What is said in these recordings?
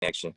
connection.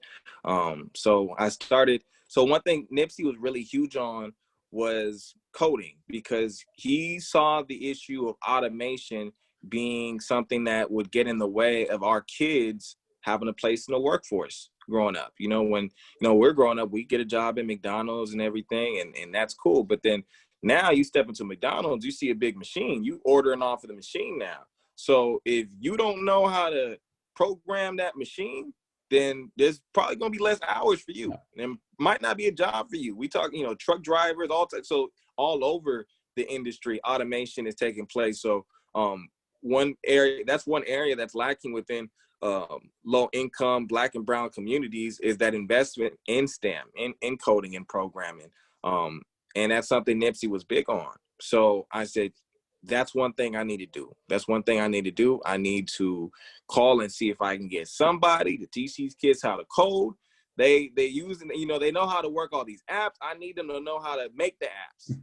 So I started. So one thing Nipsey was really huge on was coding, because he saw the issue of automation being something that would get in the way of our kids having a place in the workforce growing up. When we're growing up, we get a job at McDonald's and everything, and that's cool. But then now you step into McDonald's, you see a big machine, you ordering off of the machine now. So if you don't know how to program that machine, then there's probably going to be less hours for you, and might not be a job for you. We talk, truck drivers, so all over the industry, automation is taking place. So one area that's lacking within low income Black and brown communities is that investment in STEM, in coding and programming. And that's something Nipsey was big on. So I said, that's one thing I need to do. I need to call and see if I can get somebody to teach these kids how to code. They use, they know how to work all these apps. I need them to know how to make the apps.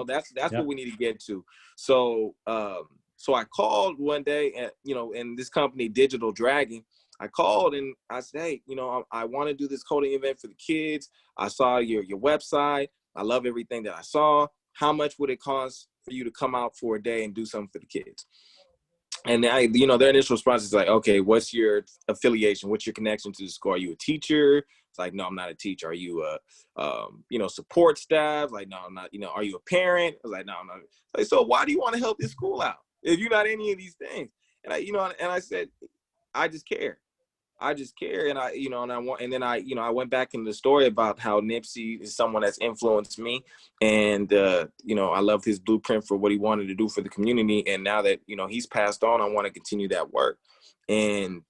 That's yep. What we need to get to. So I called one day, and in this company, Digital Dragon, I called and I said, hey, I want to do this coding event for the kids. I saw your website. I love everything that I saw. How much would it cost for you to come out for a day and do something for the kids? And their initial response is like, okay, what's your affiliation? What's your connection to the school? Are you a teacher? It's like, no, I'm not a teacher. Are you a, support staff? Like, no, I'm not. Are you a parent? I was like, no, I'm not. Like, so why do you want to help this school out if you're not any of these things? And I said, I just care. And I went back into the story about how Nipsey is someone that's influenced me, and I loved his blueprint for what he wanted to do for the community. And now that he's passed on, I want to continue that work. And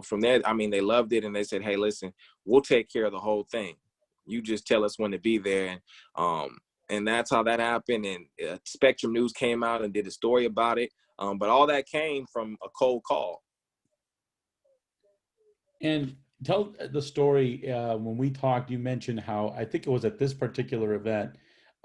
from there, they loved it, and they said, hey, listen, we'll take care of the whole thing. You just tell us when to be there. And that's how that happened. And Spectrum News came out and did a story about it. But all that came from a cold call. And tell the story. When we talked, you mentioned how, I think it was at this particular event,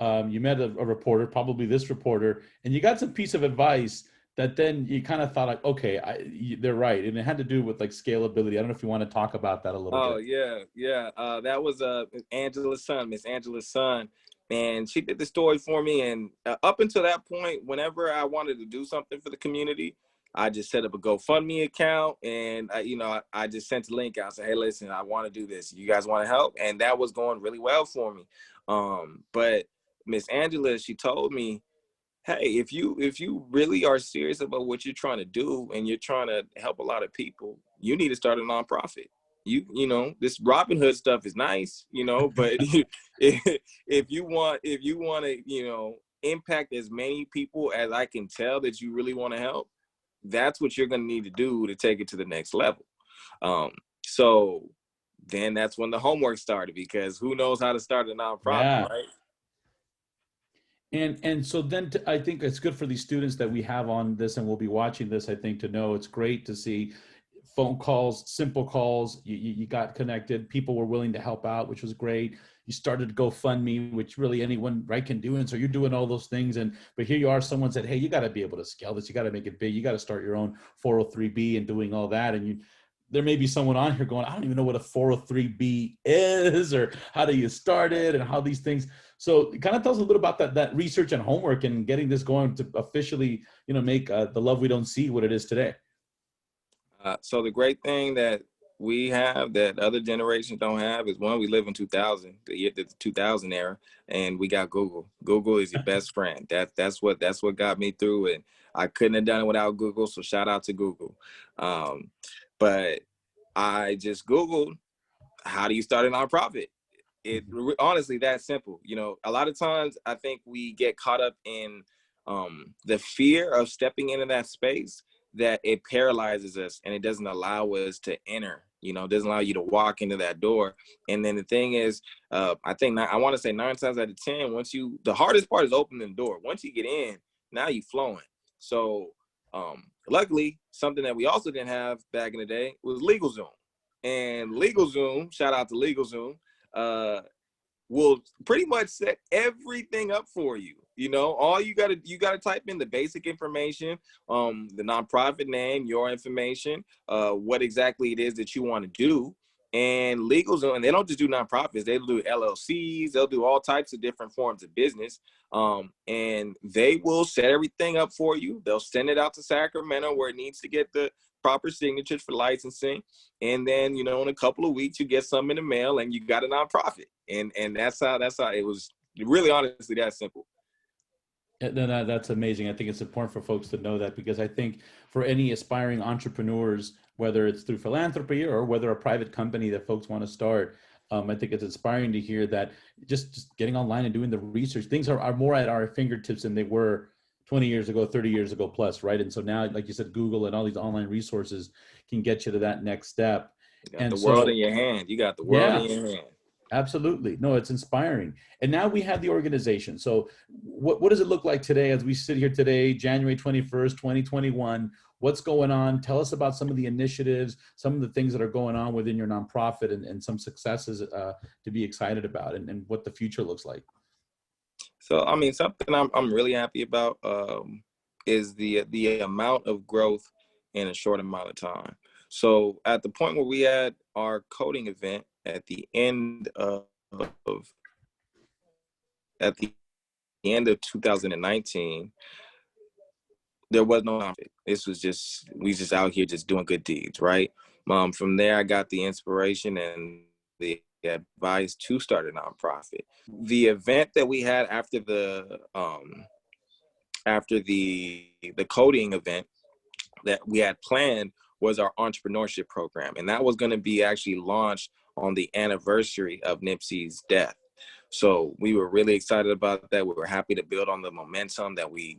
you met a reporter, probably this reporter, and you got some piece of advice that then you kind of thought like, okay, they're right. And it had to do with like scalability. I don't know if you want to talk about that a little bit. Oh, yeah. That was Miss Angela's son. And she did the story for me. And up until that point, whenever I wanted to do something for the community, I just set up a GoFundMe account, and I just sent a link out and said, hey, listen, I want to do this. You guys want to help? And that was going really well for me. But Miss Angela, she told me, hey, if you really are serious about what you're trying to do and you're trying to help a lot of people, you need to start a nonprofit. This Robin Hood stuff is nice, but if you want to, impact as many people as I can tell that you really want to help, that's what you're going to need to do to take it to the next level. So then that's when the homework started, because who knows how to start a nonprofit, right? And so then I think it's good for these students that we have on this and we'll be watching this, I think, to know it's great to see phone calls, simple calls. You got connected. People were willing to help out, which was great. You started GoFundMe, which really anyone can do. And so you're doing all those things. But here you are, someone said, hey, you got to be able to scale this. You got to make it big. You got to start your own 403B and doing all that. And there may be someone on here going, I don't even know what a 403B is, or how do you start it, and how these things. So kind of tell us a little bit about that research and homework and getting this going to officially, make the Love We Don't See what it is today. So the great thing that we have that other generations don't have is, one, we live in 2000, the 2000 era, and we got Google. Google is your best friend. That's what got me through it. I couldn't have done it without Google, so shout out to Google. But I just Googled, how do you start a nonprofit? It honestly that simple. A lot of times I think we get caught up in the fear of stepping into that space, that it paralyzes us and it doesn't allow us to enter. It doesn't allow you to walk into that door. And then the thing is, I want to say 9 times out of 10, the hardest part is opening the door. Once you get in, now you're flowing. So luckily, something that we also didn't have back in the day was LegalZoom. And LegalZoom, shout out to LegalZoom, will pretty much set everything up for you. All you gotta type in the basic information, the nonprofit name, your information, what exactly it is that you want to do, And legals, and they don't just do nonprofits, they do LLCs, they'll do all types of different forms of business. And they will set everything up for you. They'll send it out to Sacramento where it needs to get the proper signatures for licensing. And then, in a couple of weeks, you get something in the mail and you got a nonprofit. And that's how it was, really, honestly, that simple. No, that's amazing. I think it's important for folks to know that, because I think for any aspiring entrepreneurs, whether it's through philanthropy or whether a private company that folks want to start, I think it's inspiring to hear that just getting online and doing the research, things are more at our fingertips than they were 20 years ago, 30 years ago plus, right? And so now, like you said, Google and all these online resources can get you to that next step. You got the world in your hand. You got the world in your hand. Absolutely. No, it's inspiring. And now we have the organization. So what does it look like today as we sit here today, January 21st, 2021? What's going on? Tell us about some of the initiatives, some of the things that are going on within your nonprofit, and some successes to be excited about, and what the future looks like. So, something I'm really happy about is the amount of growth in a short amount of time. So at the point where we had our coding event at the end of 2019, there was no nonprofit. This was we just out here just doing good deeds, right? From there, I got the inspiration and the advice to start a nonprofit. The event that we had after the coding event that we had planned was our entrepreneurship program. And that was going to be actually launched on the anniversary of Nipsey's death. So we were really excited about that. We were happy to build on the momentum that we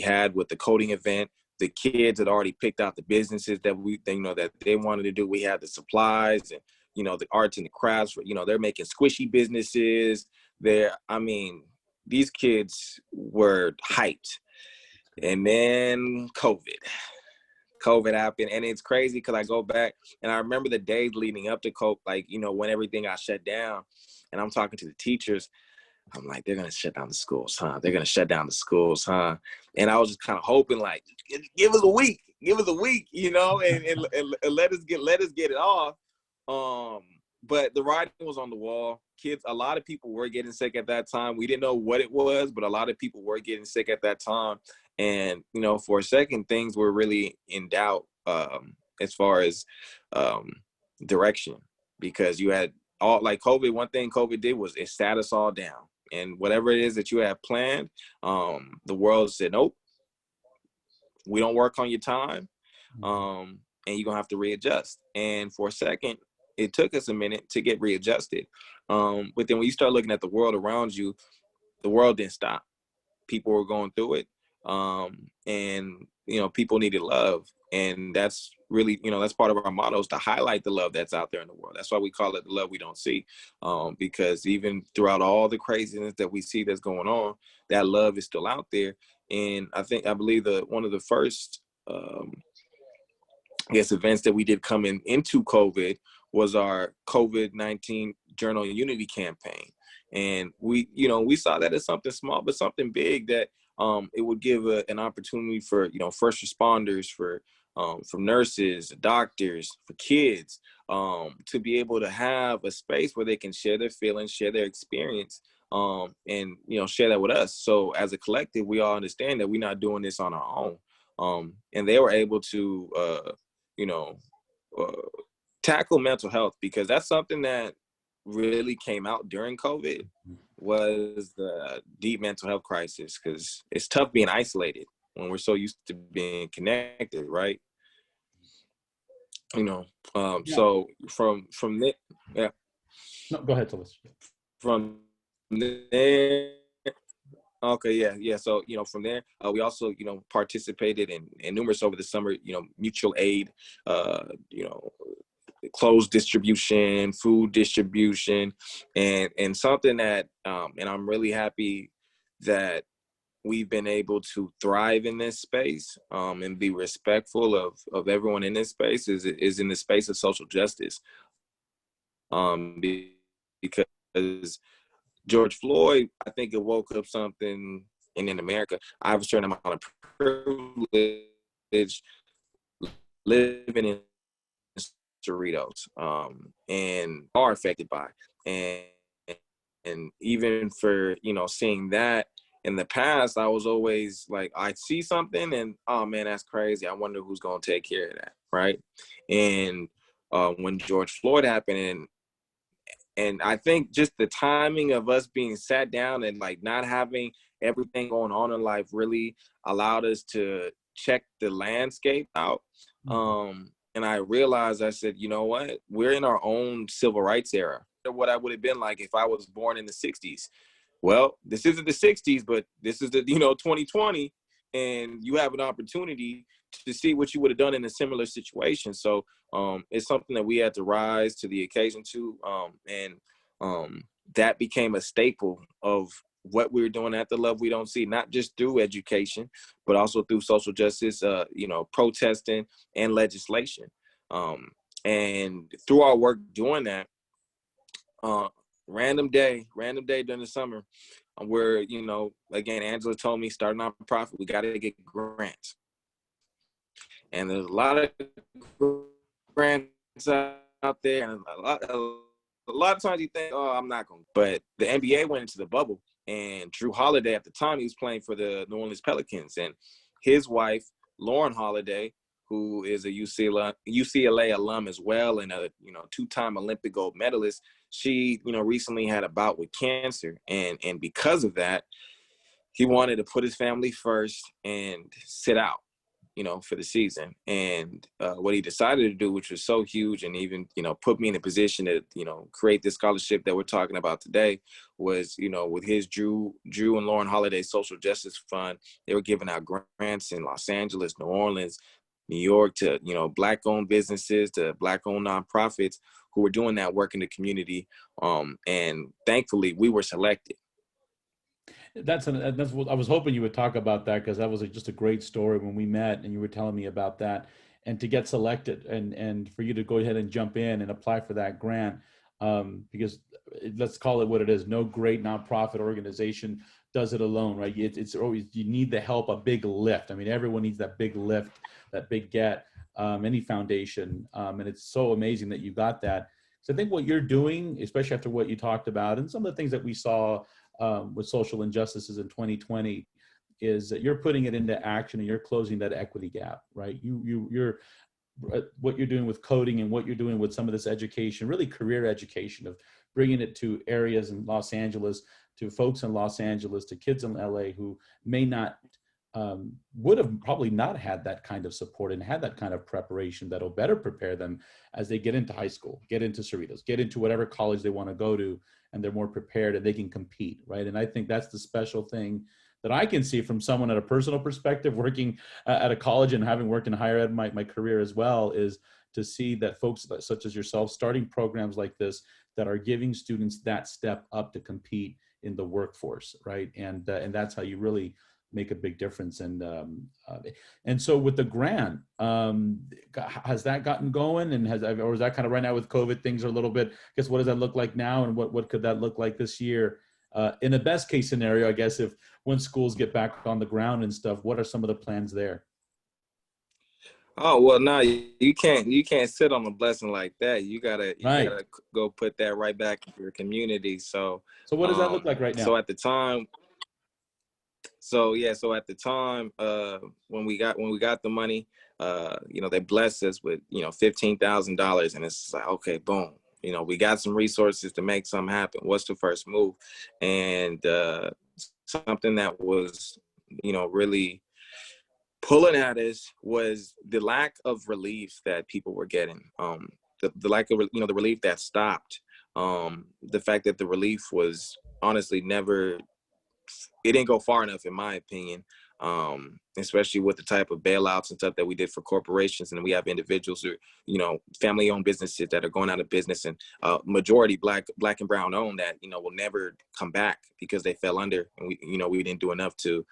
had with the coding event. The kids had already picked out the businesses that they wanted to do. We had the supplies and, the arts and the crafts. They're making squishy businesses. These kids were hyped. And then COVID happened, and it's crazy because I go back and I remember the days leading up to COVID, when everything got shut down, and I'm talking to the teachers. I'm like, they're gonna shut down the schools, huh? They're gonna shut down the schools, huh? And I was just kind of hoping, give us a week, and let us get it off. But the writing was on the wall. Kids, a lot of people were getting sick at that time. We didn't know what it was, but a lot of people were getting sick at that time. And, for a second, things were really in doubt as far as direction, because you had COVID. One thing COVID did was it sat us all down. And whatever it is that you had planned, the world said, nope, we don't work on your time, and you're going to have to readjust. And for a second, it took us a minute to get readjusted. But then when you start looking at the world around you, the world didn't stop. People were going through it. And people needed love, and that's really, that's part of our motto, is to highlight the love that's out there in the world. That's why we call it the love we don't see, because even throughout all the craziness that we see that's going on, that love is still out there. And I believe one of the first events that we did coming into COVID was our COVID-19 Journal of Unity campaign. And we saw that as something small but something big, that it would give an opportunity for, first responders, for nurses, doctors, for kids, to be able to have a space where they can share their feelings, share their experience, and, share that with us. So as a collective, we all understand that we're not doing this on our own. And they were able to, tackle mental health, because that's something that really came out during COVID, was the deep mental health crisis, because it's tough being isolated when we're so used to being connected, right? So from there, yeah. No, go ahead, Sylvester. From there, okay, yeah. So, from there, we also, participated in numerous over the summer, mutual aid, clothes distribution, food distribution, and something that, and I'm really happy that we've been able to thrive in this space, and be respectful of everyone in this space, is in the space of social justice. Because George Floyd, I think it woke up something in America. I have a certain amount of privilege living in Cerritos, and are affected by. And even for, seeing that in the past, I was always like, I see something and, oh man, that's crazy. I wonder who's going to take care of that. Right. And when George Floyd happened, and I think just the timing of us being sat down and like not having everything going on in life really allowed us to check the landscape out. And I realized, I said, you know what, we're in our own civil rights era. What I would have been like if I was born in the 60s. Well, this isn't the 60s, but this is the, 2020, and you have an opportunity to see what you would have done in a similar situation. So it's something that we had to rise to the occasion to, and that became a staple of what we were doing at the Love We Don't See, not just through education, but also through social justice, protesting and legislation. And through our work doing that, random day during the summer, where, again, Angela told me, start a nonprofit, we got to get grants. And there's a lot of grants out there, and a lot of times you think, oh, I'm not going to. But the NBA went into the bubble, and Drew Holiday at the time, he was playing for the New Orleans Pelicans, and his wife, Lauren Holiday, who is a UCLA alum as well, and a two-time Olympic gold medalist, she recently had a bout with cancer, and because of that, he wanted to put his family first and sit out for the season. And what he decided to do, which was so huge and even, put me in a position to, create this scholarship that we're talking about today, was, with his Drew and Lauren Holiday Social Justice Fund, they were giving out grants in Los Angeles, New Orleans, New York, to, Black-owned businesses, to Black-owned nonprofits who were doing that work in the community. And thankfully, we were selected. That's what I was hoping you would talk about, that, because that was just a great story when we met and you were telling me about that, and to get selected and for you to go ahead and jump in and apply for that grant, because let's call it what it is. No great nonprofit organization does it alone, right? It's always, you need the help, a big lift. I mean, everyone needs that big lift, that big get, any foundation. And it's so amazing that you got that. So I think what you're doing, especially after what you talked about and some of the things that we saw with social injustices in 2020, is that you're putting it into action and you're closing that equity gap, right? You're what you're doing with coding and what you're doing with some of this education, really career education, of bringing it to areas in Los Angeles, to folks in Los Angeles, to kids in LA who may not, would have probably not had that kind of support and had that kind of preparation that'll better prepare them as they get into high school, get into Cerritos, get into whatever college they want to go to, and they're more prepared and they can compete, right? And I think that's the special thing that I can see from someone at a personal perspective, working at a college and having worked in higher ed my career as well, is to see that folks such as yourself starting programs like this that are giving students that step up to compete in the workforce, right? And that's how you really make a big difference. And so with the grant, has that gotten going, and or is that kind of right now with COVID, things are a little bit, I guess, what does that look like now, and what could that look like this year? In a best case scenario, I guess, if when schools get back on the ground and stuff, what are some of the plans there? Oh, well, no, you can't sit on a blessing like that. You gotta go put that right back into your community. So what does that look like right now? So at the time, when we got the money, they blessed us with, $15,000, and it's like, okay, boom, we got some resources to make something happen. What's the first move? And something that was, really pulling at us was the lack of relief that people were getting. The lack of, the relief that stopped. The fact that the relief was honestly it didn't go far enough, in my opinion, especially with the type of bailouts and stuff that we did for corporations. And we have individuals who, family-owned businesses that are going out of business, and majority black and brown owned, that, will never come back because they fell under, and we didn't do enough to,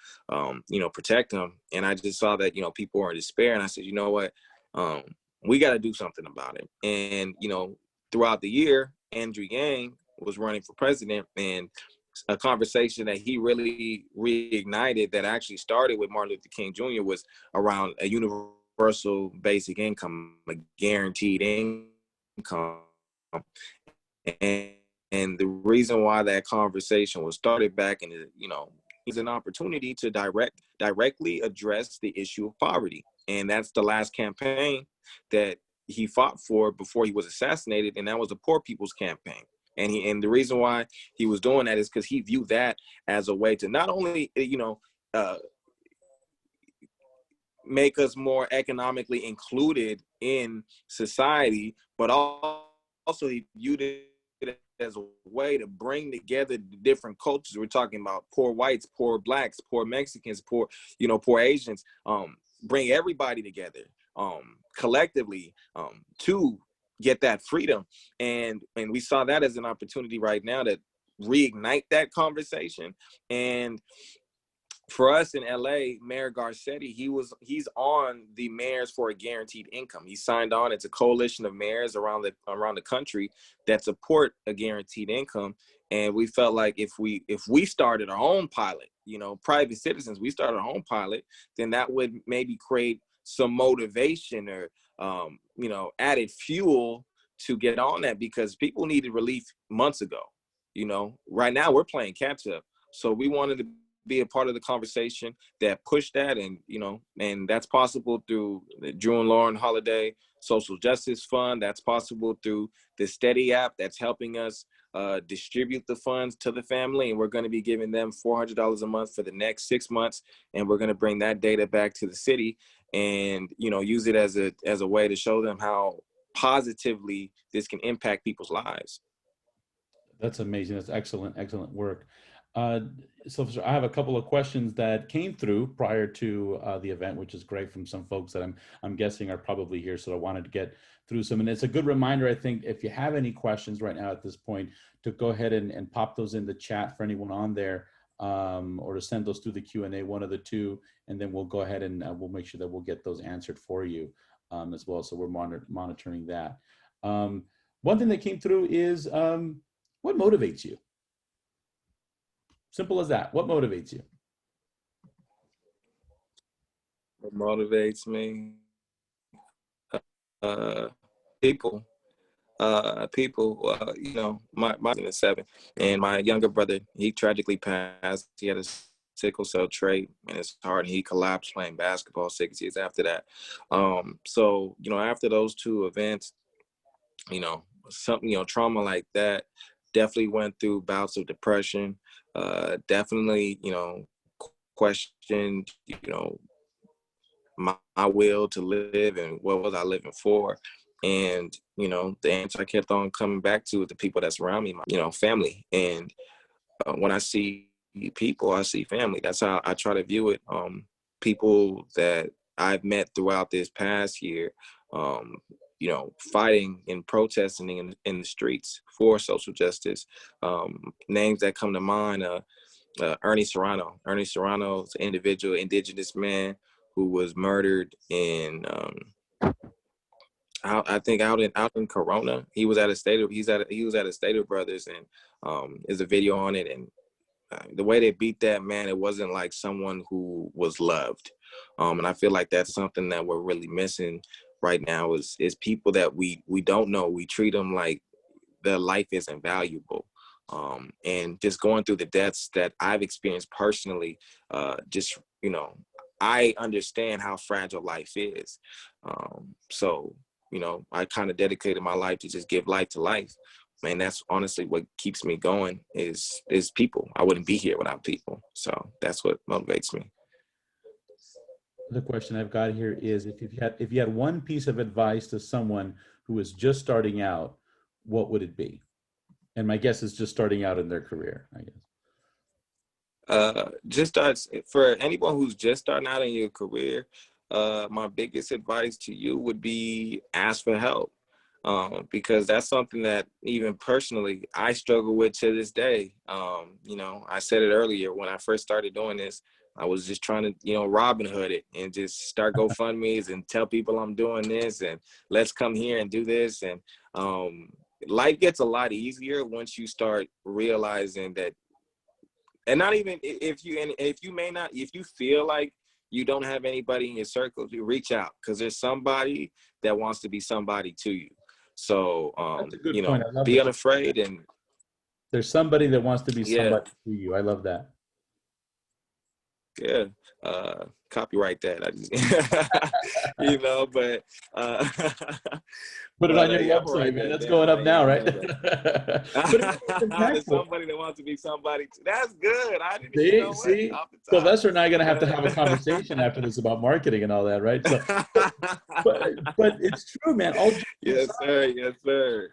protect them. And I just saw that, people were in despair, and I said, you know what, we got to do something about it. And, throughout the year, Andrew Yang was running for president, and a conversation that he really reignited that actually started with Martin Luther King Jr. was around a universal basic income, a guaranteed income. income. And, and the reason why that conversation was started back in the, is an opportunity to directly address the issue of poverty. And that's the last campaign that he fought for before he was assassinated, and that was the Poor People's Campaign. And the reason why he was doing that is because he viewed that as a way to not only, make us more economically included in society, but also he viewed it as a way to bring together the different cultures. We're talking about poor whites, poor blacks, poor Mexicans, poor Asians, bring everybody together collectively to get that freedom. And we saw that as an opportunity right now to reignite that conversation. And for us in LA, Mayor Garcetti, he's on the Mayors for a Guaranteed Income. He signed on. It's a coalition of mayors around the country that support a guaranteed income. And we felt like if we started our own pilot, private citizens, we started our own pilot, then that would maybe create some motivation or added fuel to get on that, because people needed relief months ago. Right now we're playing catch up. So we wanted to be a part of the conversation that pushed that, and that's possible through the Drew and Lauren Holiday Social Justice Fund. That's possible through the Steady app that's helping us distribute the funds to the family, and we're going to be giving them $400 a month for the next 6 months, and we're going to bring that data back to the city and use it as a way to show them how positively this can impact people's lives. That's amazing. That's excellent work. Sylvester, I have a couple of questions that came through prior to the event, which is great, from some folks that I'm guessing are probably here. So I wanted to get through some, and it's a good reminder, I think, if you have any questions right now at this point, to go ahead and pop those in the chat for anyone on there, or to send those through the Q&A, one of the two, and then we'll go ahead and we'll make sure that we'll get those answered for you as well. So we're monitoring that. One thing that came through is, what motivates you? Simple as that. What motivates you? What motivates me? People. My son is 7, and my younger brother, he tragically passed. He had a sickle cell trait in his heart, and he collapsed playing basketball 6 years after that. So after those two events, trauma like that, definitely went through bouts of depression. Definitely, questioned, my will to live and what was I living for. And, the answer I kept on coming back to the people that surround me, my, family. And when I see people, I see family. That's how I try to view it. People that I've met throughout this past year, fighting and protesting in the streets for social justice. Names that come to mind, Ernie Serrano. Ernie Serrano is an individual, indigenous man who was murdered in, I think out in Corona. He was at a Stater Brothers, and there's a video on it. And the way they beat that man, it wasn't like someone who was loved. And I feel like that's something that we're really missing right now is people that we don't know. We treat them like their life isn't valuable. And just going through the deaths that I've experienced personally, I understand how fragile life is. So, I kind of dedicated my life to just give life to life. And that's honestly what keeps me going is people. I wouldn't be here without people. So that's what motivates me. The question I've got here is, if you had one piece of advice to someone who is just starting out, what would it be? And my guess is just starting out in their career, I guess. For anyone who's just starting out in your career, my biggest advice to you would be ask for help. Because that's something that even personally I struggle with to this day. I said it earlier, when I first started doing this, I was just trying to, Robin Hood it and just start GoFundMes and tell people I'm doing this and let's come here and do this. And life gets a lot easier once you start realizing that, and not even if you feel like you don't have anybody in your circle, you reach out, because there's somebody that wants to be somebody to you. So, That's a good you point. know, I love be that unafraid and there's somebody that wants to be yeah, somebody to you. I love that. yeah. Copyright that. I just, you know, but, Put it on your yeah, I'm gonna website, write man. that That's down. going up I ain't now, even right? thought about But it's There's impactful. somebody that wants to be somebody. That's good. I didn't, you See, know what? see, Off the top. Sylvester and I are going to have a conversation after this about marketing and all that, right? So, but but it's true, man. All jokes Yes, aside, sir. Yes, sir.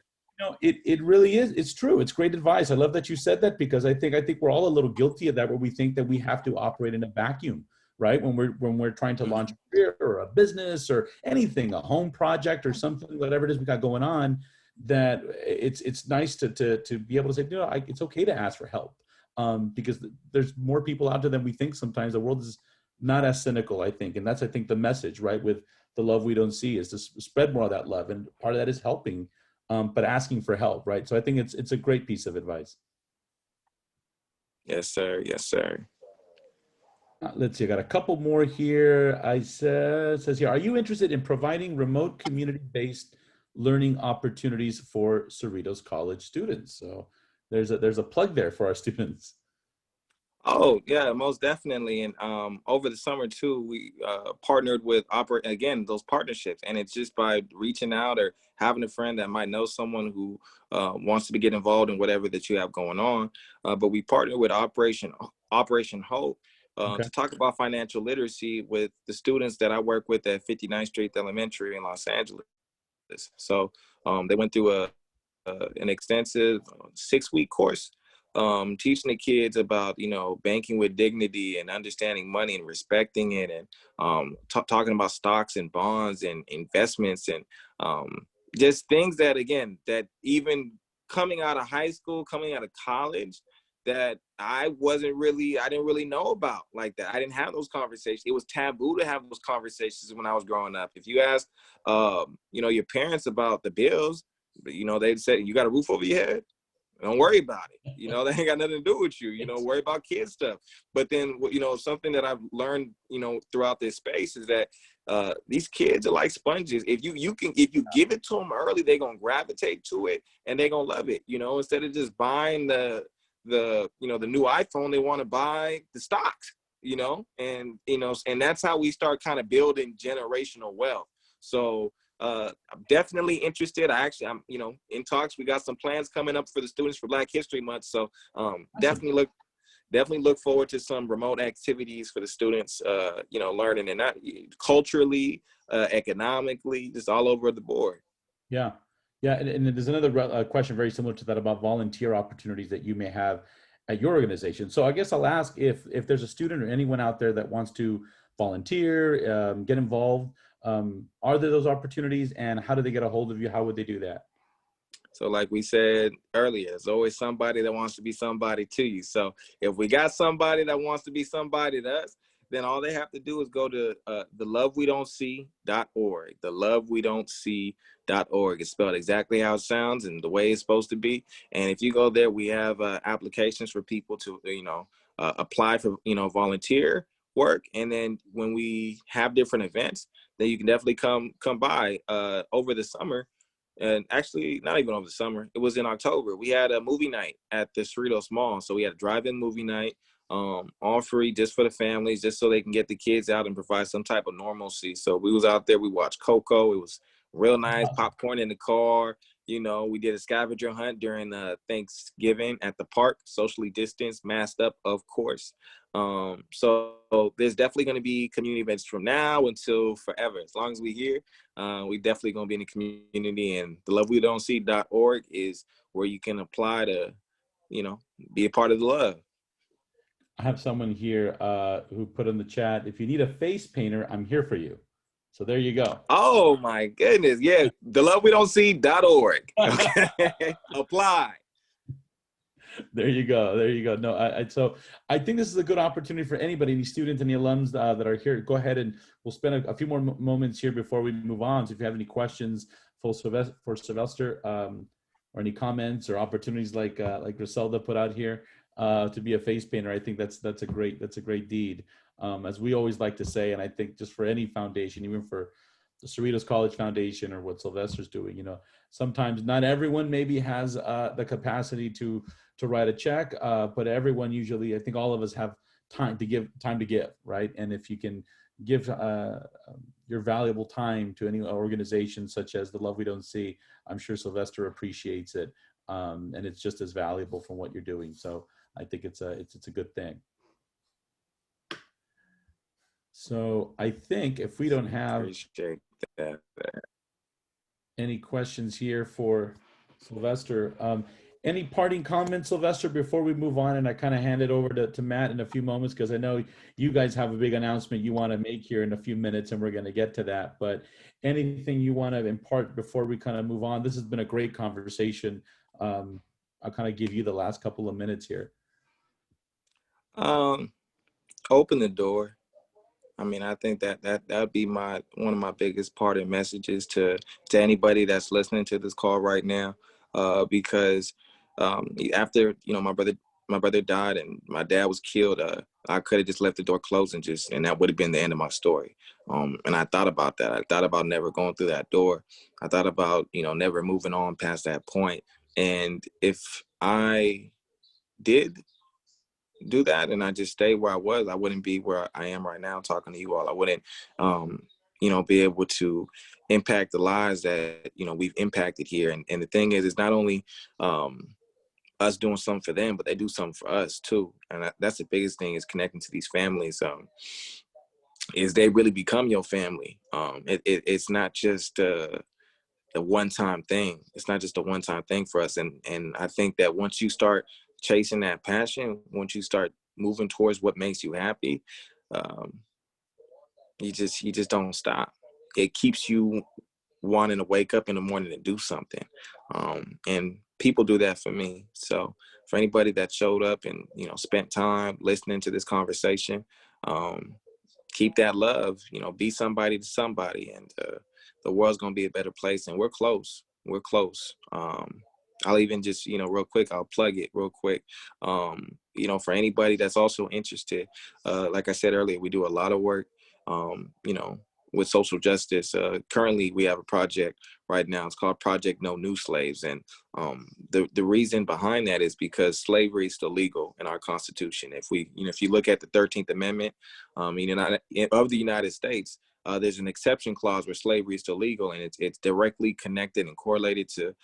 it really is. It's true. It's great advice. I love that you said that because I think we're all a little guilty of that, where we think that we have to operate in a vacuum, right? When we're trying to launch a career or a business or anything, a home project or something, whatever it is we got going on, that it's nice to be able to say, it's okay to ask for help, because there's more people out there than we think. Sometimes the world is not as cynical, I think, and that's I think the message, right? With the love we don't see is to spread more of that love, and part of that is helping, but asking for help, right? So I think it's a great piece of advice. Yes, sir. Yes, sir. Let's see, I got a couple more here. Says here, are you interested in providing remote community-based learning opportunities for Cerritos College students? So there's a plug there for our students. Oh, yeah, most definitely. And over the summer too, we partnered with operate again those partnerships, and it's just by reaching out or having a friend that might know someone who wants to get involved in whatever that you have going on. But we partnered with Operation Hope Okay. to talk about financial literacy with the students that I work with at 59th Street Elementary in Los Angeles. So they went through an extensive 6-week course teaching the kids about, you know, banking with dignity and understanding money and respecting it, and talking about stocks and bonds and investments, and just things that, again, that even coming out of high school, coming out of college, that I didn't really know about like that. I didn't have those conversations. It was taboo to have those conversations when I was growing up. If you ask, you know, your parents about the bills, you know, they'd say, you got a roof over your head? Don't worry about it. You know, that ain't got nothing to do with you. You know, worry about kid stuff. But then, you know, something that I've learned, you know, throughout this space is that these kids are like sponges. If you give it to them early, they're gonna gravitate to it and they're gonna love it. You know, instead of just buying the you know, the new iPhone, they want to buy the stocks. You know, and that's how we start kind of building generational wealth. So I'm definitely interested. I'm, you know, in talks. We got some plans coming up for the students for Black History Month. So Awesome. definitely look forward to some remote activities for the students, you know, learning, and not culturally, economically, just all over the board. Yeah. Yeah. And there's another question very similar to that about volunteer opportunities that you may have at your organization. So I guess I'll ask if there's a student or anyone out there that wants to volunteer, get involved, are there those opportunities, and how do they get a hold of you? How would they do that? So like we said earlier, there's always somebody that wants to be somebody to you. So if we got somebody that wants to be somebody to us, then all they have to do is go to thelovewedon'tsee.org. Thelovewedon'tsee.org. It's spelled exactly how it sounds and the way it's supposed to be. And if you go there, we have applications for people to, you know, apply for, you know, volunteer work. And then when we have different events, then you can definitely come by over the summer. And actually, not even over the summer. It was in October. We had a movie night at the Cerritos Mall. So we had a drive-in movie night, all free, just for the families, just so they can get the kids out and provide some type of normalcy. So we was out there. We watched Coco. It was real nice. Popcorn in the car. You know, we did a scavenger hunt during Thanksgiving at the park, socially distanced, masked up, of course. So there's definitely going to be community events from now until forever. As long as we're here, we definitely going to be in the community, and thelovewedon'tsee.org is where you can apply to, you know, be a part of the love. I have someone here who put in the chat, if you need a face painter, I'm here for you. So there you go. Oh my goodness. Yeah. thelovewedon'tsee.org. Okay. Apply. There you go. There you go. No, so I think this is a good opportunity for anybody, any students, any alums that are here. Go ahead and we'll spend a few more moments here before we move on. So if you have any questions for Sylvester, or any comments or opportunities like Griselda put out here to be a face painter, I think that's a great deed. As we always like to say, and I think just for any foundation, even for the Cerritos College Foundation or what Sylvester's doing. Sometimes not everyone maybe has the capacity to write a check, but everyone usually, I think all of us have time to give, right? And if you can give your valuable time to any organization such as the Love We Don't See, I'm sure Sylvester appreciates it, and it's just as valuable from what you're doing. So I think it's a good thing. So I think if we don't have Appreciate that. any questions here for Sylvester, any parting comments, Sylvester, before we move on? And I kind of hand it over to Matt in a few moments, because I know you guys have a big announcement you want to make here in a few minutes, and we're going to get to that. But anything you want to impart before we kind of move on? This has been a great conversation. I'll kind of give you the last couple of minutes here. Open the door. I mean, I think that would be one of my biggest parting messages to anybody that's listening to this call right now, because after my brother died and my dad was killed, I could have just left the door closed and that would have been the end of my story. And I thought about that. I thought about never going through that door. I thought about never moving on past that point. And if I did do that and I just stayed where I was, I wouldn't be where I am right now talking to you all. I wouldn't be able to impact the lives that we've impacted here. And the thing is, it's not only us doing something for them, but they do something for us too. And that's the biggest thing, is connecting to these families, is they really become your family. It's not just a one-time thing. It's not just a one-time thing for us. And I think that once you start chasing that passion, once you start moving towards what makes you happy, you just don't stop. It keeps you wanting to wake up in the morning and do something. And people do that for me. So for anybody that showed up and spent time listening to this conversation, keep that love. Be somebody to somebody, and the world's gonna be a better place. And we're close. I'll even just real quick, I'll plug it real quick. For anybody that's also interested, like I said earlier, we do a lot of work with social justice. Currently we have a project right now. It's called Project No New Slaves. And the reason behind that is because slavery is still legal in our Constitution. If you look at the 13th Amendment of the United States, there's an exception clause where slavery is still legal, and it's directly connected and correlated to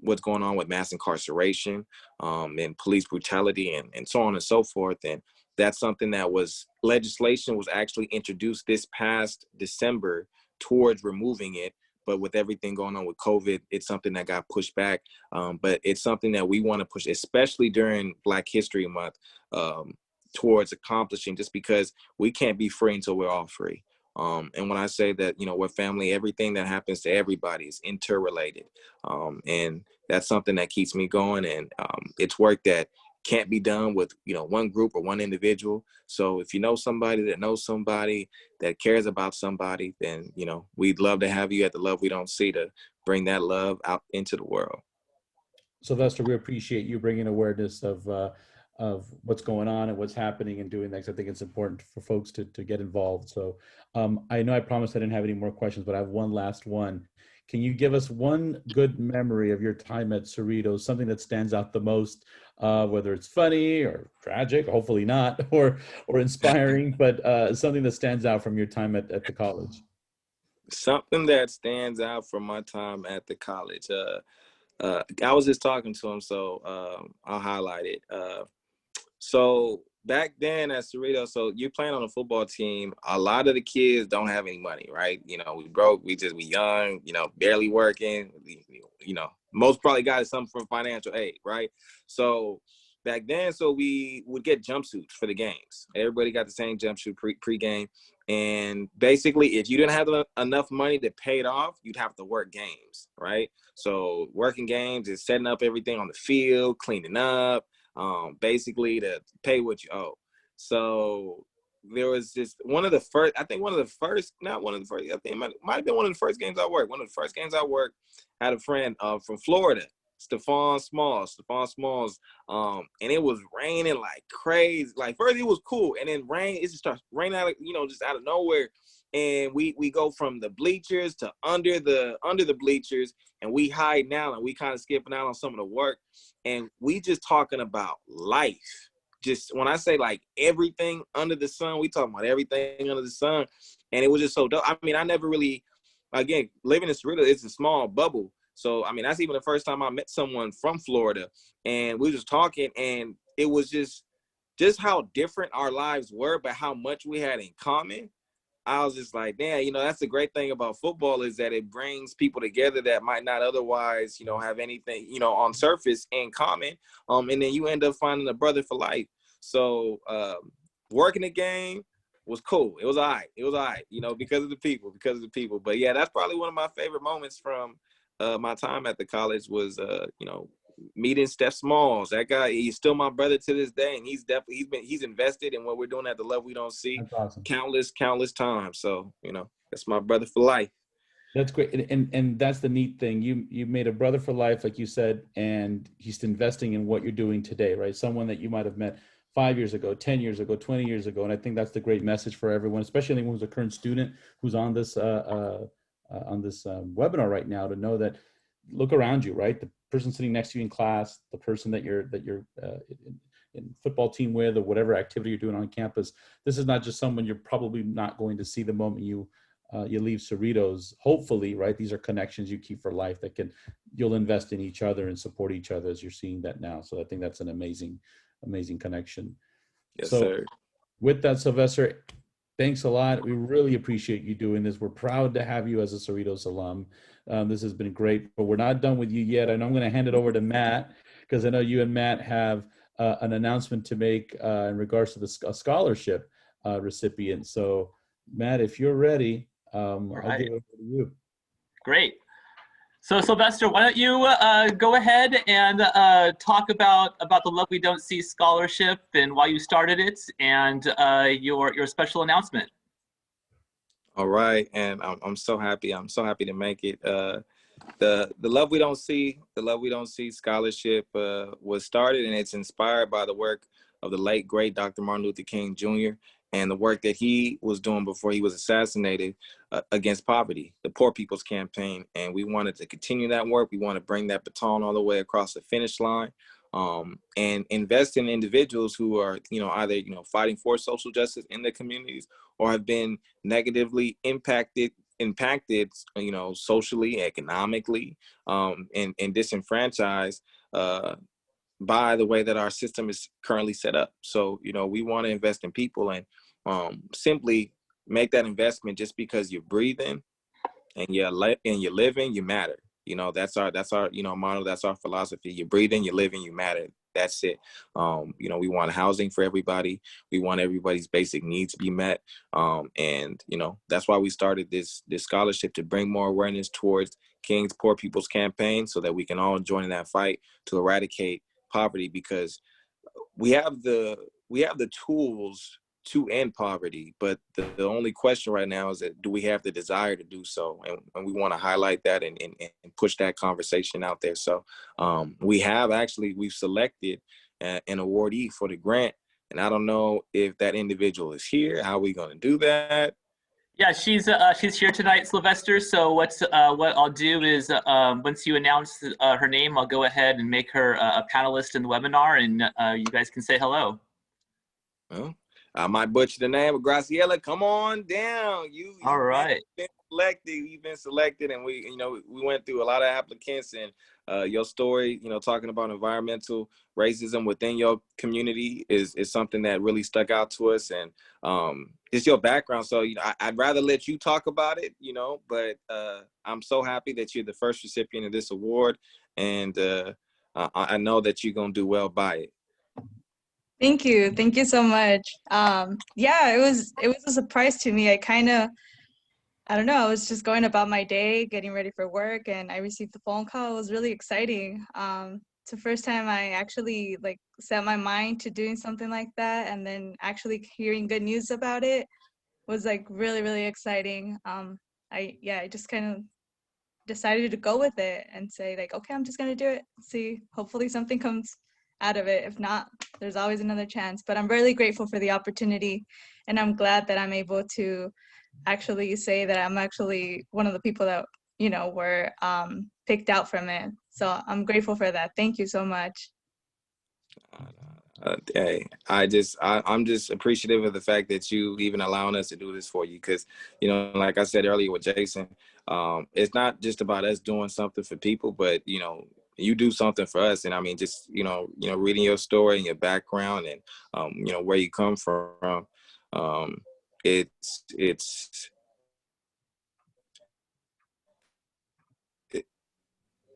what's going on with mass incarceration and police brutality and so on and so forth. And that's something that legislation was actually introduced this past December towards removing it. But with everything going on with COVID, it's something that got pushed back. But it's something that we want to push, especially during Black History Month, towards accomplishing, just because we can't be free until we're all free. And when I say that, we're family, everything that happens to everybody is interrelated. And that's something that keeps me going. And it's work that can't be done with, one group or one individual. So if you know somebody that knows somebody that cares about somebody, then, we'd love to have you at the Love We Don't See to bring that love out into the world. Sylvester, we appreciate you bringing awareness of what's going on and what's happening and doing that. I think it's important for folks to get involved. So I know I promised I didn't have any more questions, but I have one last one. Can you give us one good memory of your time at Cerritos, something that stands out the most, whether it's funny or tragic, hopefully not, or inspiring, but something that stands out from your time at the college? Something that stands out from my time at the college. I was just talking to him, so I'll highlight it. So back then at Cerritos, so you're playing on a football team. A lot of the kids don't have any money, right? We broke, we young, barely working. Most probably got something from financial aid, right? So back then, so we would get jumpsuits for the games. Everybody got the same jumpsuit pre-game. And basically, if you didn't have enough money to pay it off, you'd have to work games, right? So working games is setting up everything on the field, cleaning up, basically to pay what you owe. So there was just one of the first, I think it might have been one of the first games I worked. One of the first games I worked, I had a friend from Florida, Stephon Smalls, and it was raining like crazy. Like first it was cool, and then it just starts raining out, just out of nowhere. and we go from the bleachers to under the bleachers, and we hide now, and we kind of skipping out on some of the work, and we just talking about life. Just when I say like everything under the sun, we talking about everything under the sun, and it was just so dope. I mean, I never really, again, living in Cerritos, it's a small bubble. So, I mean, that's even the first time I met someone from Florida, and we were just talking, and it was just how different our lives were, but how much we had in common. I was just like, damn, you know, that's the great thing about football, is that it brings people together that might not otherwise, you know, have anything, you know, on surface in common. And then you end up finding a brother for life. So working the game was cool. It was all right. It was all right, you know, because of the people. But yeah, that's probably one of my favorite moments from my time at the college was, you know, meeting Steph Smalls. That guy, he's still my brother to this day, and he's invested in what we're doing at the level we don't see. That's awesome. Countless times. So, you know, that's my brother for life. That's great. And that's the neat thing. You made a brother for life, like you said, and he's investing in what you're doing today, right? Someone that you might have met 5 years ago, 10 years ago, 20 years ago. And I think that's the great message for everyone, especially anyone who's a current student who's on this webinar right now, to know that look around you, right? The person sitting next to you in class, the person that you're in football team with, or whatever activity you're doing on campus. This is not just someone you're probably not going to see the moment you leave Cerritos. Hopefully, right? These are connections you keep for life that you'll invest in each other and support each other, as you're seeing that now. So I think that's an amazing connection. Yes, so, sir. With that, Sylvester, thanks a lot. We really appreciate you doing this. We're proud to have you as a Cerritos alum. This has been great, but we're not done with you yet. I know I'm going to hand it over to Matt, because I know you and Matt have an announcement to make in regards to the scholarship recipient. So, Matt, if you're ready, I'll give it over to you. Great. So, Sylvester, why don't you go ahead and talk about the Love We Don't See Scholarship and why you started it, and your special announcement. All right, and I'm so happy. I'm so happy to make it. The Love We Don't See, Scholarship was started, and it's inspired by the work of the late great Dr. Martin Luther King Jr. and the work that he was doing before he was assassinated against poverty, the Poor People's Campaign. And we wanted to continue that work. We want to bring that baton all the way across the finish line, and invest in individuals who are, you know, either, you know, fighting for social justice in their communities, or have been negatively impacted, you know, socially, economically, and disenfranchised by the way that our system is currently set up. So, you know, we want to invest in people, and simply make that investment. Just because you're breathing and you're living, you matter. You know, that's our you know, motto. That's our philosophy. You're breathing, you're living, you matter. That's it. You know, we want housing for everybody. We want everybody's basic needs to be met. And, you know, that's why we started this scholarship, to bring more awareness towards King's Poor People's Campaign, so that we can all join in that fight to eradicate poverty, because we have the tools to end poverty, but the only question right now is that, do we have the desire to do so? And we want to highlight that and push that conversation out there. So we've selected an awardee for the grant, and I don't know if that individual is here. How are we going to do that? Yeah, she's here tonight, Sylvester. So what I'll do is, once you announce her name, I'll go ahead and make her a panelist in the webinar, and you guys can say hello. Well, I might butcher the name, but Graciela, come on down. All right. You've been selected, and we went through a lot of applicants, and your story, you know, talking about environmental racism within your community is something that really stuck out to us, and it's your background. So, you know, I'd rather let you talk about it, you know, but I'm so happy that you're the first recipient of this award, and I know that you're gonna do well by it. Thank you so much. Yeah, it was a surprise to me. I don't know, I was just going about my day, getting ready for work, and I received the phone call. It was really exciting. It's the first time I actually set my mind to doing something like that, and then actually hearing good news about it was really, really exciting. I just kind of decided to go with it and say okay, I'm just gonna do it. See, hopefully something comes out of it. If not, there's always another chance. But I'm really grateful for the opportunity, and I'm glad that I'm able to actually say that I'm actually one of the people that, were picked out from it. So I'm grateful for that. Thank you so much. Hey, I'm just appreciative of the fact that you even allowing us to do this for you. Because, like I said earlier with Jason, it's not just about us doing something for people, but, you do something for us. And I mean, just, reading your story and your background and, where you come from, it's,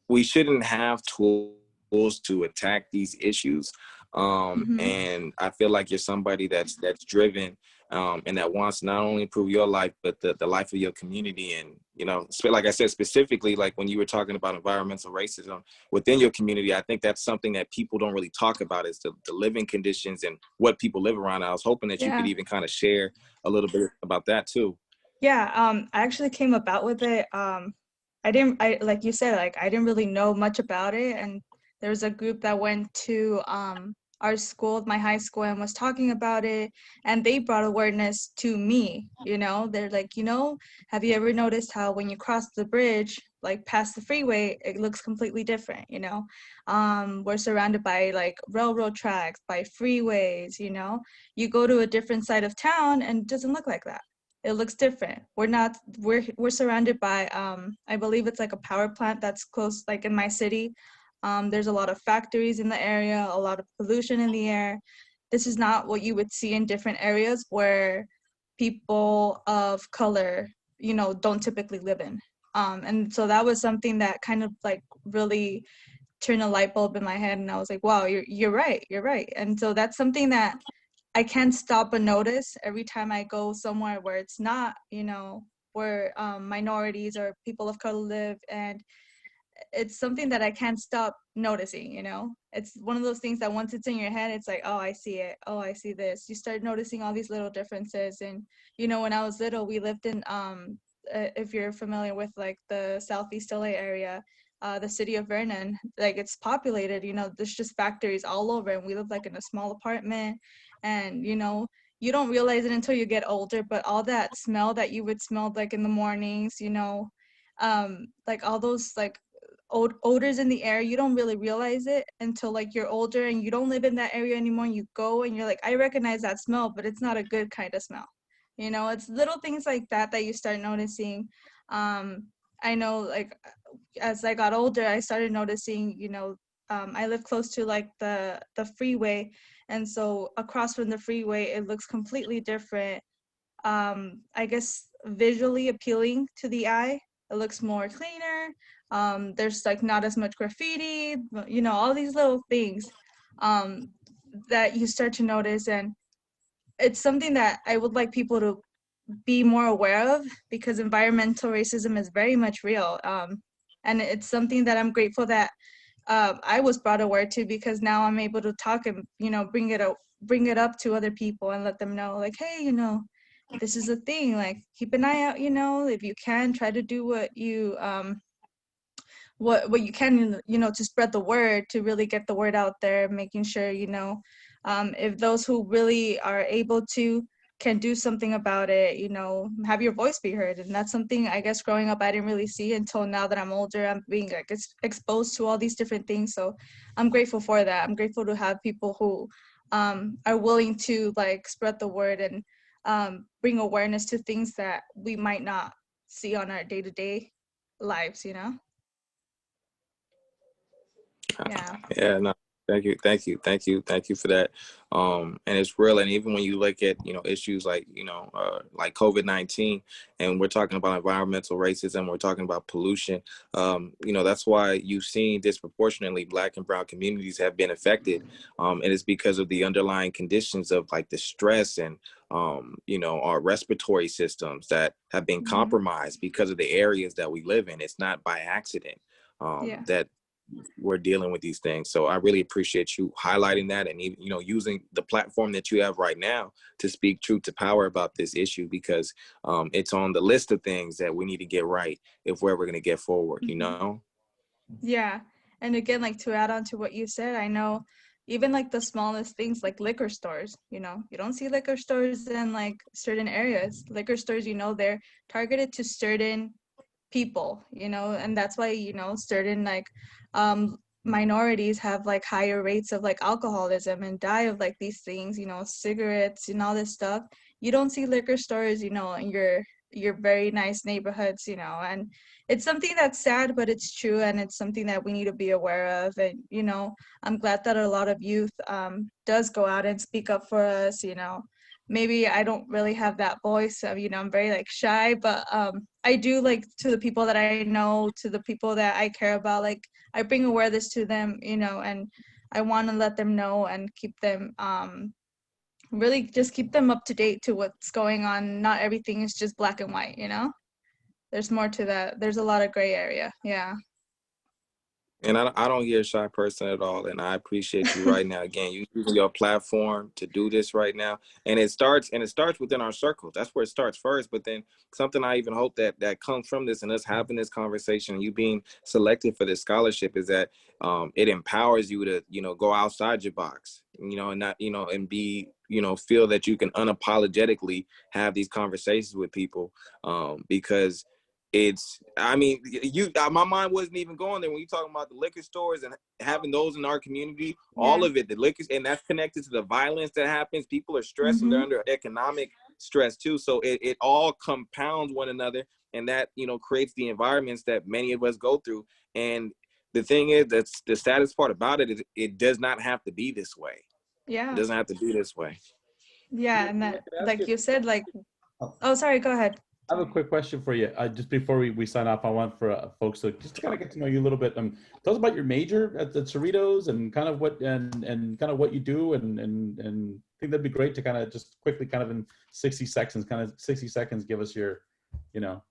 we shouldn't have tools to attack these issues. Mm-hmm. And I feel like you're somebody that's driven, and that wants to not only improve your life, but the life of your community. And, like I said, specifically, like when you were talking about environmental racism within your community, I think that's something that people don't really talk about, is the living conditions and what people live around. I was hoping that you could Yeah. even kind of share a little bit about that too. Yeah, I actually came about with it. Like you said, like I didn't really know much about it, and there was a group that went to our school, my high school, and was talking about it, and they brought awareness to me. They're like, have you ever noticed how when you cross the bridge, like past the freeway, it looks completely different? We're surrounded by like railroad tracks, by freeways. You go to a different side of town, and it doesn't look like that. It looks different. We're surrounded by I believe it's like a power plant that's close, like in my city. There's a lot of factories in the area, a lot of pollution in the air. This is not what you would see in different areas where people of color, don't typically live in. And so that was something that kind of like really turned a light bulb in my head, and I was like, wow, you're right. And so that's something that I can't stop but notice every time I go somewhere where it's not, where minorities or people of color live. And it's something that I can't stop noticing. It's one of those things that once it's in your head, it's like, oh, I see it. Oh, I see this. You start noticing all these little differences. And, when I was little, we lived in, if you're familiar with like the Southeast LA area, the city of Vernon, like it's populated, there's just factories all over, and we live like in a small apartment. And, you don't realize it until you get older, but all that smell that you would smell like in the mornings, like all those like odors in the air, you don't really realize it until like you're older and you don't live in that area anymore. You go and you're like, I recognize that smell, but it's not a good kind of smell. It's little things like that that you start noticing. I know, like, as I got older, I started noticing, I live close to like the freeway, and so across from the freeway, it looks completely different. I guess visually appealing to the eye. It looks more cleaner. There's like not as much graffiti, all these little things that you start to notice. And it's something that I would like people to be more aware of, because environmental racism is very much real. And it's something that I'm grateful that I was brought aware to, because now I'm able to talk and, bring it up to other people and let them know, like, hey, this is a thing, like keep an eye out, if you can, try to do what you what you can, to spread the word, to really get the word out there, making sure, if those who really are able to can do something about it, have your voice be heard. And that's something, I guess, growing up, I didn't really see until now that I'm older. I'm being like exposed to all these different things. So I'm grateful for that. I'm grateful to have people who are willing to like spread the word and bring awareness to things that we might not see on our day-to-day lives, Yeah. Yeah, no, thank you for that. And it's real. And even when you look at, issues like, like COVID-19, and we're talking about environmental racism, we're talking about pollution, that's why you've seen disproportionately Black and brown communities have been affected. And it's because of the underlying conditions of like the stress and, our respiratory systems that have been compromised because of the areas that we live in. It's not by accident that we're dealing with these things. So I really appreciate you highlighting that, and even, using the platform that you have right now to speak truth to power about this issue, because it's on the list of things that we need to get right if we're ever going to get forward, Yeah. And again, like to add on to what you said, I know even like the smallest things like liquor stores, you know, you don't see liquor stores in like certain areas. Liquor stores, you know, they're targeted to certain people, you know, and that's why, you know, certain like minorities have like higher rates of like alcoholism and die of like these things, you know, cigarettes and all this stuff. You don't see liquor stores, you know, in your very nice neighborhoods, you know, and it's something that's sad, but it's true, and it's something that we need to be aware of. And you know, I'm glad that a lot of youth does go out and speak up for us, you know. Maybe I don't really have that voice, you know, I'm very like shy, but I do, like, to the people that I know, to the people that I care about, like I bring awareness to them, you know, and I want to let them know and keep them really just keep them up to date to what's going on. Not everything is just black and white, you know. There's more to that. There's a lot of gray area. Yeah. And I don't hear a shy person at all. And I appreciate you right now. Again, you using your platform to do this right now. And it starts within our circles. That's where it starts first. But then something I even hope that comes from this and us having this conversation, you being selected for this scholarship, is that it empowers you to, you know, go outside your box, you know, and not, you know, and be, you know, feel that you can unapologetically have these conversations with people, because it's, I mean, my mind wasn't even going there when you talking about the liquor stores and having those in our community. All of it, the liquor, and that's connected to the violence that happens. People are stressed and they're under economic stress too. So it all compounds one another, and that, you know, creates the environments that many of us go through. And the thing is, that's the saddest part about it, is it does not have to be this way. Yeah. It doesn't have to be this way. Yeah, and that, like you said, like, oh, sorry, go ahead. I have a quick question for you. Just before we sign off, I want for folks to just kind of get to know you a little bit. Tell us about your major at the Cerritos and kind of what and kind of what you do, and I think that'd be great to kind of just quickly, kind of in 60 seconds, give us your, you know,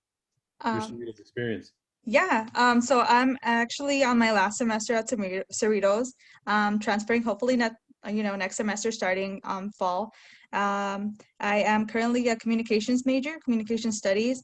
your Cerritos experience. Yeah, so I'm actually on my last semester at Cerritos, transferring hopefully next semester starting fall. I am currently a communications major, communication studies.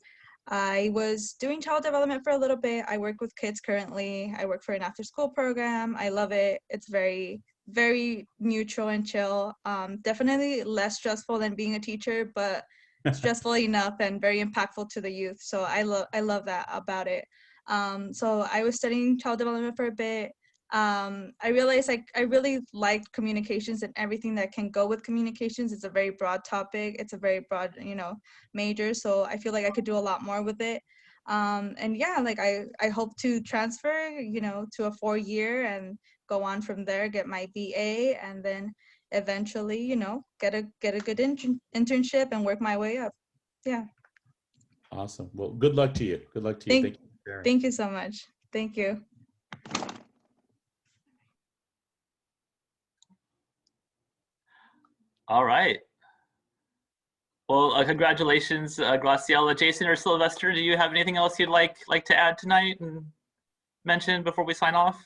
I was doing child development for a little bit. I work with kids currently. I work for an after school program. I love it. It's very, very neutral and chill. Definitely less stressful than being a teacher, but stressful enough and very impactful to the youth. So I love that about it. So I was studying child development for a bit. I realized I really liked communications and everything that can go with communications. It's a very broad topic. It's a very broad, you know, major. So I feel like I could do a lot more with it. And yeah, like I hope to transfer, you know, to a 4-year and go on from there, get my BA, and then eventually, you know, get a good internship and work my way up. Yeah. Awesome. Well, good luck to you. Good luck to you. Thank you for sharing. Thank you so much. Thank you. All right. Well, congratulations, Graciela. Jason or Sylvester, do you have anything else you'd like to add tonight and mention before we sign off?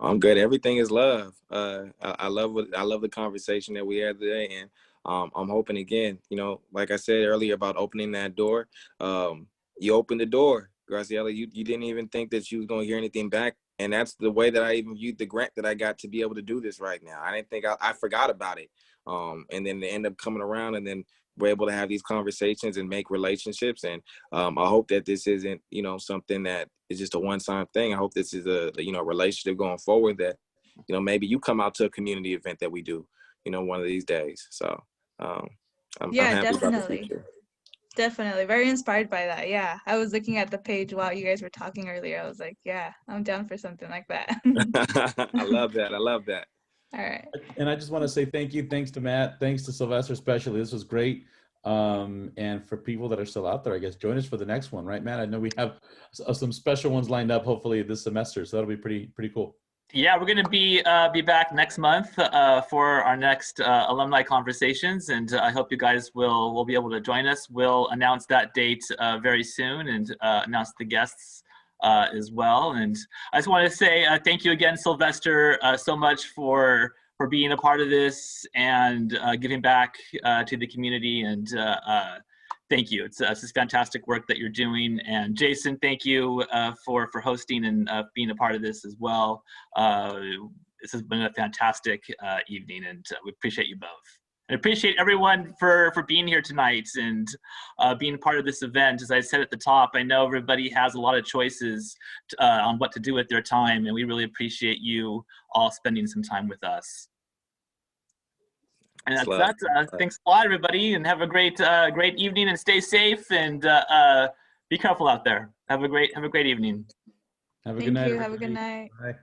I'm good. Everything is love. I love the conversation that we had today, and I'm hoping, again, you know, like I said earlier about opening that door. You opened the door, Graciela. You didn't even think that you was gonna hear anything back, and that's the way that I even viewed the grant that I got to be able to do this right now. I didn't think I forgot about it, and then they end up coming around, and then we're able to have these conversations and make relationships. And I hope that this isn't, you know, something that is just a one-time thing. I hope this is a, you know, relationship going forward, that, you know, maybe you come out to a community event that we do, you know, one of these days. So I'm happy definitely. about the future. Definitely. Very inspired by that. Yeah. I was looking at the page while you guys were talking earlier. I was like, yeah, I'm down for something like that. I love that. I love that. All right. And I just want to say thank you. Thanks to Matt. Thanks to Sylvester especially. This was great. And for people that are still out there, I guess, join us for the next one, right, Matt? I know we have some special ones lined up, hopefully this semester. So that'll be pretty cool. Yeah, we're going to be back next month for our next Alumni Conversations, and I hope you guys will be able to join us. We'll announce that date very soon, and announce the guests as well. And I just want to say thank you again, Sylvester, so much for being a part of this and giving back to the community. And Thank you. It's just fantastic work that you're doing. And Jason, thank you for hosting and being a part of this as well. This has been a fantastic evening, and we appreciate you both. I appreciate everyone for being here tonight and being part of this event. As I said at the top, I know everybody has a lot of choices on what to do with their time, and we really appreciate you all spending some time with us. And that's thanks a lot, everybody, and have a great evening, and stay safe, and be careful out there. Have a great evening. Have a good night. Thank you. Have a good night. Bye.